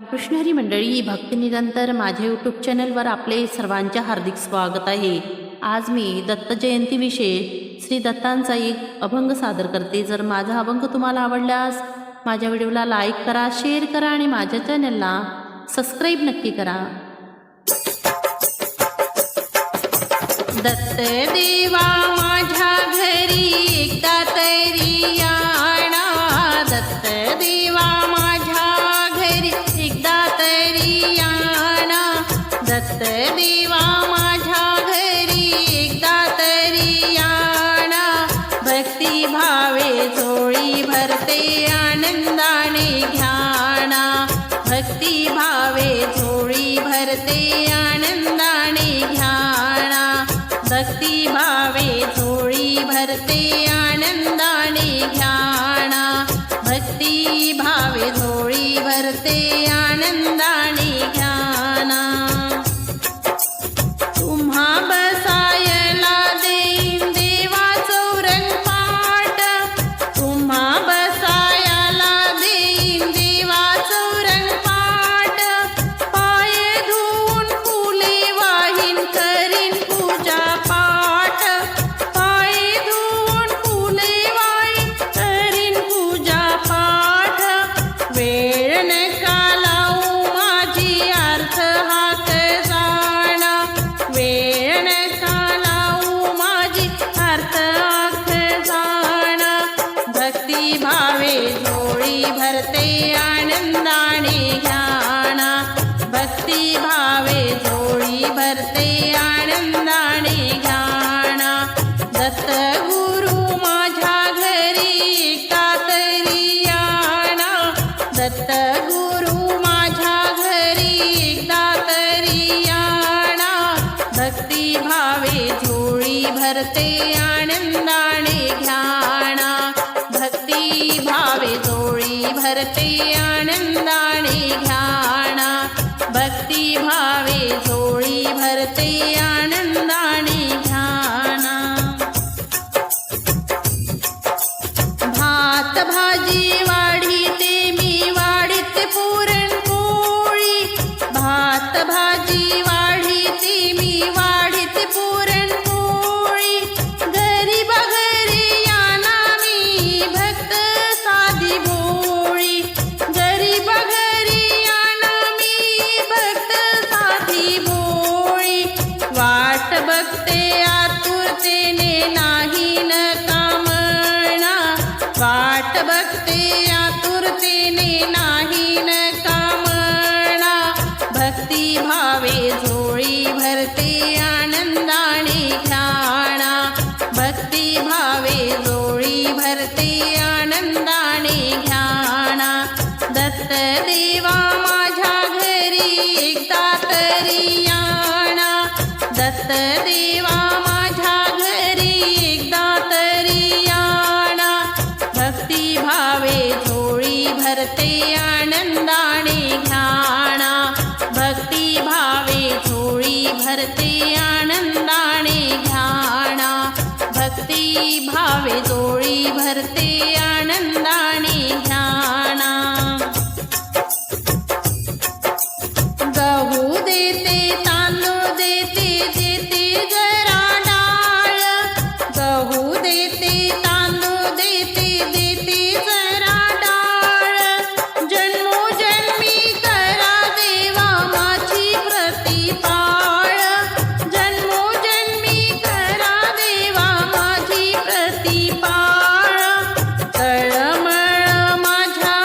कृष्णहरी मंडळी भक्तिनिरंतर माझ्या यूट्यूब चॅनलवर आपले सर्वांचे हार्दिक स्वागत आहे। आज मी दत्त जयंतीविषयी श्री दत्तांचा एक अभंग सादर करते। जर माझा अभंग तुम्हाला आवडल्यास माझ्या व्हिडिओला लाईक करा, शेअर करा आणि माझ्या चॅनलला सबस्क्राईब नक्की करा। दत्त देवा माझ्या घरी एकदा तरी याना, दत्त देवा माझ्या घरी एकदा तरी याना, दत्त देवा माझ्या घरी एकदा तरी याना। भक्ती भावे झोळी भरते आनंदाने घ्याना, भक्ती भावे झोळी भरते आनंदाने घ्याना, भक्ती भावे झोळी भरते आनंदाने घ्याना, भक्ती भावे झोळी भरते आनंदाने घ्याना। तुम्हा बसायला देईन देवा चौरंग पाट, तुम्हा बसायला देईन देवा चौरंग पाट, पाय धुवून फुले वाहीन करीन पूजा पाठ, पाय धुवून फुले वाहीन करीन पूजा पाठ। वेळ नका लावू माझी अर्थ हाक जाणा, वेळ नका लावू माझी अर्थ हाक जाणा। भक्ती भावे झोळी भरते आनंदाने घ्याना, भक्ती भावे झोळी भरते आनंदाने घ्याना। दत्त गुरु माझ्या घरी एकदा तरी याना, दत्त गुरु माझ्या घरी एकदा तरी याना। भक्ती भावे झोळी भरते आनंदाने घ्याना, भक्ती भावे झोळी भरते आनंदाने घ्याना, भक्ती भावे झोळी भरते आनंदाने घ्याना। भात भाजी वाढीते मी वाढीते पुरणपोळी, भात भाजी वाढीते मी वाढीते पुरणपोळी। गरीबा घरी याना मी भक्त साधी भोळी, गरीबा घरी याना मी भक्त साधी भोळी। वाट बघते आतुरतेने नाही न कामना, वाट बघते आतुरतेने नाही न कामना। भक्ती भावे झोळी भरते आनंदाने घ्याना, भक्ती भावे झोळी भरते आनंदाने घ्याना। दत्त देवा माझ्या घरी एकदा तरी याना, दत्त देवा माझ्या घरी एकदा तरी याना। भक्ती भावे झोळी भरते आनंदाने घ्याना, भक्ती भावे झोळी भरते आनंदाने घ्याना, भक्ती भावे झोळी भरते आनंदाने घ्याना। गहू देते तांदूळ देते देते जरा डाळ, गहू देते तांदूळ देते देते जरा डाळ। जन्मोजन्मी करा देवा माझी प्रतिपाळ, जन्मोजन्मी करा देवा माझी प्रतिपाळ। तळमळ माझ्या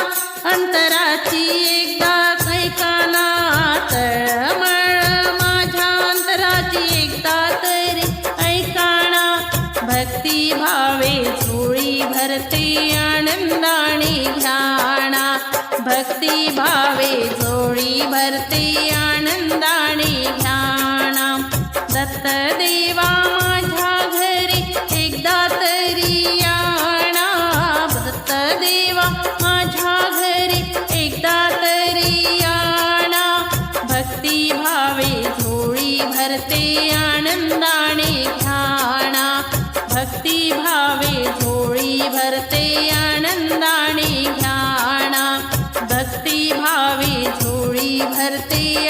अंतराची एकदा ऐकाना, तळमळ माझ्या अंतराची एकदा तरी ऐकाना। भक्ती भावे झोळी भरते आनंदाने घ्याना, भक्ती भावे झोळी भरते आनंदाने घ्याना। दत्त देवा माझ्या घरी एकदा तरी याना, दत्त देवा माझ्या घरी एकदा तरी याना। भक्ती भावे झोळी भरते आनंदाने घ्याना, भक्ती भावे झोळी भरते आनंदाने घ्याना, भक्ती भावे झोळी भरते